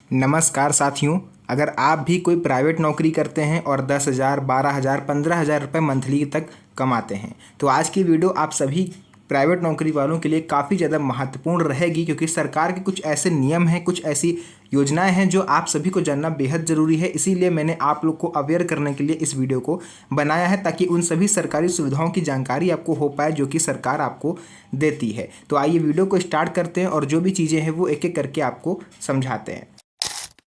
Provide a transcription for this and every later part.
नमस्कार साथियों। अगर आप भी कोई प्राइवेट नौकरी करते हैं और 10,000, 12,000, 15,000 रुपये मंथली तक कमाते हैं तो आज की वीडियो आप सभी प्राइवेट नौकरी वालों के लिए काफ़ी ज़्यादा महत्वपूर्ण रहेगी, क्योंकि सरकार के कुछ ऐसे नियम हैं, कुछ ऐसी योजनाएं हैं जो आप सभी को जानना बेहद ज़रूरी है। इसीलिए मैंने आप लोग को अवेयर करने के लिए इस वीडियो को बनाया है, ताकि उन सभी सरकारी सुविधाओं की जानकारी आपको हो पाए जो कि सरकार आपको देती है। तो आइए वीडियो को स्टार्ट करते हैं और जो भी चीज़ें हैं वो एक एक करके आपको समझाते हैं।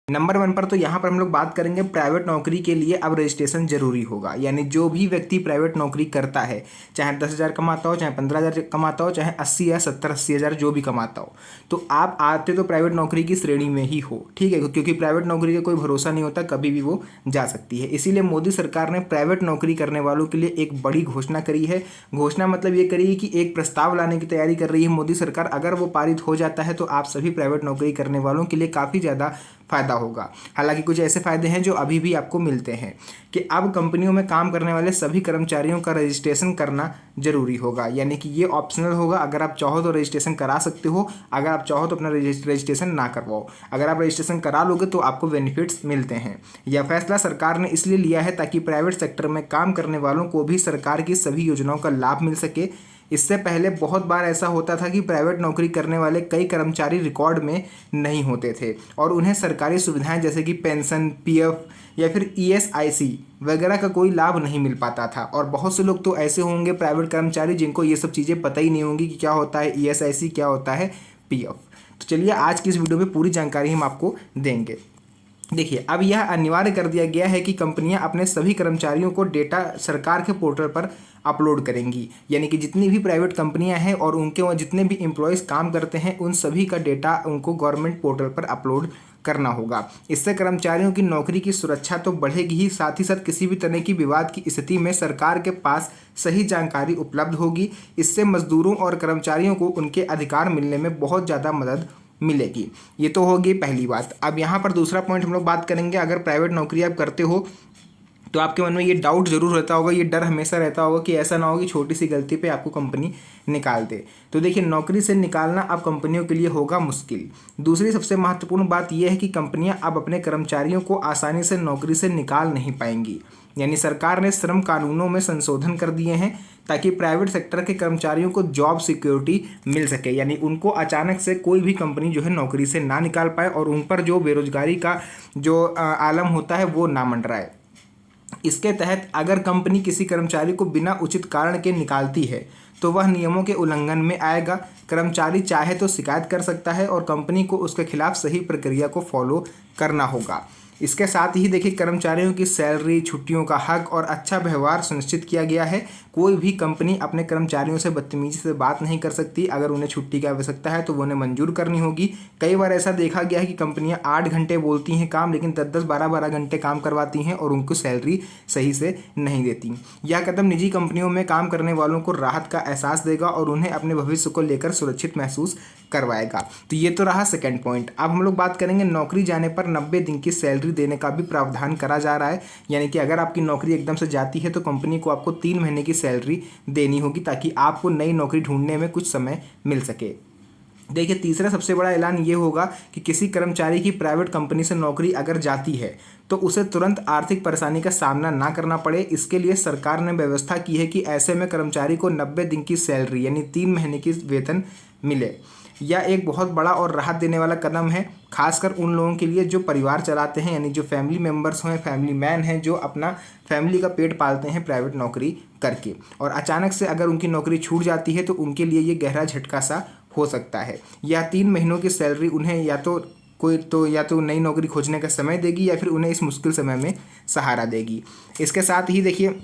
नंबर 1 पर तो यहाँ पर हम लोग बात करेंगे प्राइवेट नौकरी के लिए अब रजिस्ट्रेशन जरूरी होगा। यानी जो भी व्यक्ति प्राइवेट नौकरी करता है, चाहे 10,000 कमाता हो, चाहे 15,000 कमाता हो, चाहे 80 या 70-80 हज़ार जो भी कमाता हो, तो आप आते तो प्राइवेट नौकरी की श्रेणी में ही हो। ठीक है, क्योंकि प्राइवेट नौकरी का कोई भरोसा नहीं होता, कभी भी वो जा सकती है। इसीलिए मोदी सरकार ने प्राइवेट नौकरी करने वालों के लिए एक बड़ी घोषणा करी है। घोषणा मतलब ये करी है कि एक प्रस्ताव लाने की तैयारी कर रही है मोदी सरकार। अगर वो पारित हो जाता है तो आप सभी प्राइवेट नौकरी करने वालों के लिए काफ़ी ज़्यादा फायदा होगा। हालांकि कुछ ऐसे फायदे हैं जो अभी भी आपको मिलते हैं कि अब कंपनियों में काम करने वाले सभी कर्मचारियों का रजिस्ट्रेशन करना जरूरी होगा। यानी कि ये ऑप्शनल होगा। अगर आप चाहो तो रजिस्ट्रेशन करा सकते हो, अगर आप चाहो तो अपना रजिस्ट्रेशन ना करवाओ। अगर आप रजिस्ट्रेशन करा लोगे तो आपको बेनिफिट्स मिलते हैं। यह फैसला सरकार ने इसलिए लिया है ताकि प्राइवेट सेक्टर में काम करने वालों को भी सरकार की सभी योजनाओं का लाभ मिल सके। इससे पहले बहुत बार ऐसा होता था कि प्राइवेट नौकरी करने वाले कई कर्मचारी रिकॉर्ड में नहीं होते थे और उन्हें सरकारी सुविधाएं जैसे कि पेंशन, पीएफ या फिर ईएसआईसी वगैरह का कोई लाभ नहीं मिल पाता था। और बहुत से लोग तो ऐसे होंगे प्राइवेट कर्मचारी जिनको ये सब चीज़ें पता ही नहीं होंगी कि क्या होता है ईएसआईसी, क्या होता है पीएफ। तो चलिए आज की इस वीडियो में पूरी जानकारी हम आपको देंगे। देखिए, अब यह अनिवार्य कर दिया गया है कि कंपनियां अपने सभी कर्मचारियों को डेटा सरकार के पोर्टल पर अपलोड करेंगी। यानी कि जितनी भी प्राइवेट कंपनियां हैं और उनके वहाँ जितने भी एम्प्लॉयज़ काम करते हैं उन सभी का डेटा उनको गवर्नमेंट पोर्टल पर अपलोड करना होगा। इससे कर्मचारियों की नौकरी की सुरक्षा तो बढ़ेगी ही, साथ ही साथ किसी भी तरह की विवाद की स्थिति में सरकार के पास सही जानकारी उपलब्ध होगी। इससे मजदूरों और कर्मचारियों को उनके अधिकार मिलने में बहुत ज़्यादा मदद मिलेगी। ये तो होगी पहली बात। अब यहाँ पर दूसरा पॉइंट हम लोग बात करेंगे। अगर प्राइवेट नौकरी आप करते हो तो आपके मन में ये डाउट जरूर रहता होगा, ये डर हमेशा रहता होगा कि ऐसा ना हो कि छोटी सी गलती पे आपको कंपनी निकाल दे। तो देखिए, नौकरी से निकालना अब कंपनियों के लिए होगा मुश्किल। दूसरी सबसे महत्वपूर्ण बात यह है कि कंपनियां अब अपने कर्मचारियों को आसानी से नौकरी से निकाल नहीं पाएंगी। यानी सरकार ने श्रम कानूनों में संशोधन कर दिए हैं ताकि प्राइवेट सेक्टर के कर्मचारियों को जॉब सिक्योरिटी मिल सके। यानी उनको अचानक से कोई भी कंपनी जो है नौकरी से ना निकाल पाए और उन पर जो बेरोजगारी का जो आलम होता है वो ना मंडराए। इसके तहत अगर कंपनी किसी कर्मचारी को बिना उचित कारण के निकालती है तो वह नियमों के उल्लंघन में आएगा। कर्मचारी चाहे तो शिकायत कर सकता है और कंपनी को उसके खिलाफ सही प्रक्रिया को फॉलो करना होगा। इसके साथ ही देखिए, कर्मचारियों की सैलरी, छुट्टियों का हक और अच्छा व्यवहार सुनिश्चित किया गया है। कोई भी कंपनी अपने कर्मचारियों से बदतमीजी से बात नहीं कर सकती। अगर उन्हें छुट्टी की आवश्यकता है तो वो उन्हें मंजूर करनी होगी। कई बार ऐसा देखा गया है कि कंपनियां 8 घंटे बोलती हैं काम, लेकिन 10-10, 12-12 घंटे काम करवाती हैं और उनको सैलरी सही से नहीं देती। यह कदम निजी कंपनियों में काम करने वालों को राहत का एहसास देगा और उन्हें अपने भविष्य को लेकर सुरक्षित महसूस करवाएगा। तो ये तो रहा सेकेंड पॉइंट। अब हम लोग बात करेंगे नौकरी जाने पर 90 दिन की सैलरी देने का भी प्रावधान करा जा रहा है। यानी कि अगर आपकी नौकरी एकदम से जाती है तो कंपनी को आपको 3 महीने की सैलरी देनी होगी ताकि आपको नई नौकरी ढूंढने में कुछ समय मिल सके। देखिए, तीसरा सबसे बड़ा ऐलान ये होगा कि किसी कर्मचारी की प्राइवेट कंपनी से नौकरी अगर जाती है तो उसे तुरंत आर्थिक परेशानी का सामना ना करना पड़े। इसके लिए सरकार ने व्यवस्था की है कि ऐसे में कर्मचारी को 90 दिन की सैलरी यानी 3 महीने की वेतन मिले। यह एक बहुत बड़ा और राहत देने वाला कदम है, खासकर उन लोगों के लिए जो परिवार चलाते हैं, यानी जो फैमिली मेम्बर्स हैं, फैमिली मैन हैं, जो अपना फैमिली का पेट पालते हैं प्राइवेट नौकरी करके। और अचानक से अगर उनकी नौकरी छूट जाती है तो उनके लिए ये गहरा झटका सा हो सकता है। यह 3 महीनों की सैलरी उन्हें या तो नई नौकरी खोजने का समय देगी या फिर उन्हें इस मुश्किल समय में सहारा देगी। इसके साथ ही देखिए,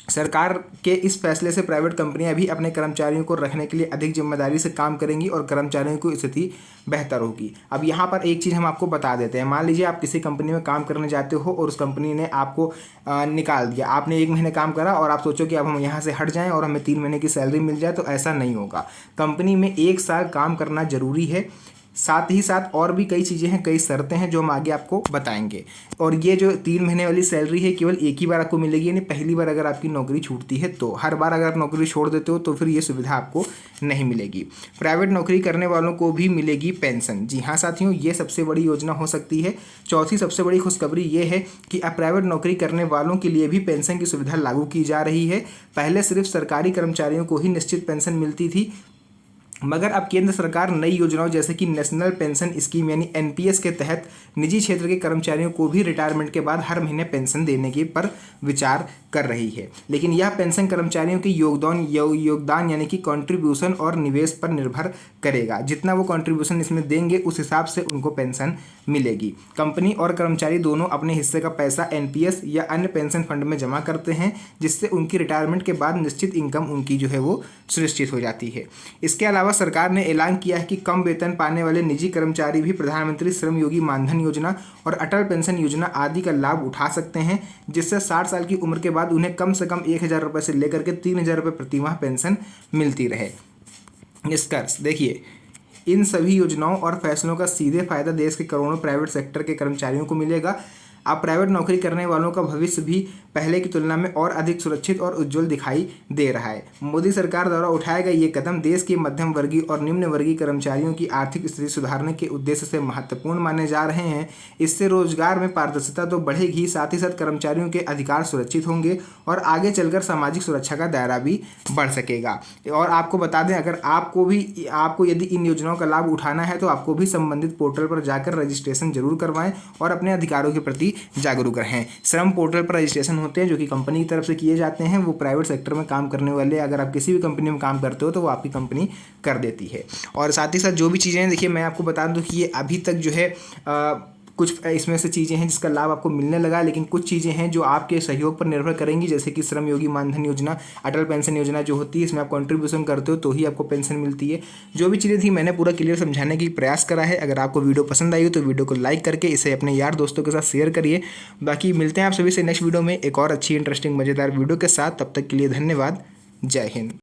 सरकार के इस फैसले से प्राइवेट कंपनियां भी अपने कर्मचारियों को रखने के लिए अधिक जिम्मेदारी से काम करेंगी और कर्मचारियों की स्थिति बेहतर होगी। अब यहाँ पर एक चीज़ हम आपको बता देते हैं। मान लीजिए आप किसी कंपनी में काम करने जाते हो और उस कंपनी ने आपको निकाल दिया। आपने 1 महीने काम करा और आप सोचो कि अब हम यहाँ से हट जाएँ और हमें 3 महीने की सैलरी मिल जाए, तो ऐसा नहीं होगा। कंपनी में 1 साल काम करना जरूरी है। साथ ही साथ और भी कई चीज़ें हैं, कई शर्तें हैं जो हम आगे आपको बताएंगे। और ये जो 3 महीने वाली सैलरी है केवल एक ही बार आपको मिलेगी, यानी पहली बार अगर आपकी नौकरी छूटती है तो। हर बार अगर आप नौकरी छोड़ देते हो तो फिर ये सुविधा आपको नहीं मिलेगी। प्राइवेट नौकरी करने वालों को भी मिलेगी पेंशन। जी हाँ साथियों, ये सबसे बड़ी योजना हो सकती है। चौथी सबसे बड़ी खुशखबरी ये है कि अब प्राइवेट नौकरी करने वालों के लिए भी पेंशन की सुविधा लागू की जा रही है। पहले सिर्फ सरकारी कर्मचारियों को ही निश्चित पेंशन मिलती थी, मगर अब केंद्र सरकार नई योजनाओं जैसे कि नेशनल पेंशन स्कीम यानी एनपीएस के तहत निजी क्षेत्र के कर्मचारियों को भी रिटायरमेंट के बाद हर महीने पेंशन देने के पर विचार कर रही है। लेकिन यह पेंशन कर्मचारियों के योगदान यानी कि कंट्रीब्यूशन और निवेश पर निर्भर करेगा। जितना वो कंट्रीब्यूशन इसमें देंगे उस हिसाब से उनको पेंशन मिलेगी। कंपनी और कर्मचारी दोनों अपने हिस्से का पैसा एनपीएस या अन्य पेंशन फंड में जमा करते हैं, जिससे उनकी रिटायरमेंट के बाद निश्चित इनकम उनकी जो है वो सुनिश्चित हो जाती है। इसके अलावा सरकार ने ऐलान किया है कि कम वेतन पाने वाले निजी कर्मचारी भी प्रधानमंत्री श्रम योगी मानधन योजना और अटल पेंशन योजना आदि का लाभ उठा सकते हैं, जिससे 60 साल की उम्र के बाद उन्हें कम से कम 1,000 रुपये से लेकर के 3,000 रुपये प्रति माह पेंशन मिलती रहे। निष्कर्ष देखिए, इन सभी योजनाओं और फैसलों का सीधे फायदा देश के करोड़ों प्राइवेट सेक्टर के कर्मचारियों को मिलेगा। अब प्राइवेट नौकरी करने वालों का भविष्य भी पहले की तुलना में और अधिक सुरक्षित और उज्जवल दिखाई दे रहा है। मोदी सरकार द्वारा उठाया गया ये कदम देश के मध्यम वर्गीय और निम्न वर्गीय कर्मचारियों की आर्थिक स्थिति सुधारने के उद्देश्य से महत्वपूर्ण माने जा रहे हैं। इससे रोजगार में पारदर्शिता तो बढ़ेगी, साथ ही साथ कर्मचारियों के अधिकार सुरक्षित होंगे और आगे चलकर सामाजिक सुरक्षा का दायरा भी बढ़ सकेगा। और आपको बता दें, अगर आपको यदि इन योजनाओं का लाभ उठाना है तो आपको भी संबंधित पोर्टल पर जाकर रजिस्ट्रेशन जरूर करवाएं और अपने अधिकारों के प्रति जागरूक रहें। श्रम पोर्टल पर रजिस्ट्रेशन होते हैं जो कि कंपनी की तरफ से किए जाते हैं। वो प्राइवेट सेक्टर में काम करने वाले, अगर आप किसी भी कंपनी में काम करते हो तो वो आपकी कंपनी कर देती है। और साथ ही साथ जो भी चीज़ें हैं, देखिए मैं आपको बता दूं कि ये अभी तक जो है कुछ इसमें से चीज़ें हैं जिसका लाभ आपको मिलने लगा, लेकिन कुछ चीज़ें हैं जो आपके सहयोग पर निर्भर करेंगी, जैसे कि श्रम योगी मानधन योजना, अटल पेंशन योजना जो होती है, इसमें आप कंट्रीब्यूशन करते हो तो ही आपको पेंशन मिलती है। जो भी चीज़ें थी मैंने पूरा क्लियर समझाने की प्रयास करा है। अगर आपको वीडियो पसंद आई हो तो वीडियो को लाइक करके इसे अपने यार दोस्तों के साथ शेयर करिए। बाकी मिलते हैं आप सभी से नेक्स्ट वीडियो में एक और अच्छी इंटरेस्टिंग मज़ेदार वीडियो के साथ। तब तक के लिए धन्यवाद। जय हिंद।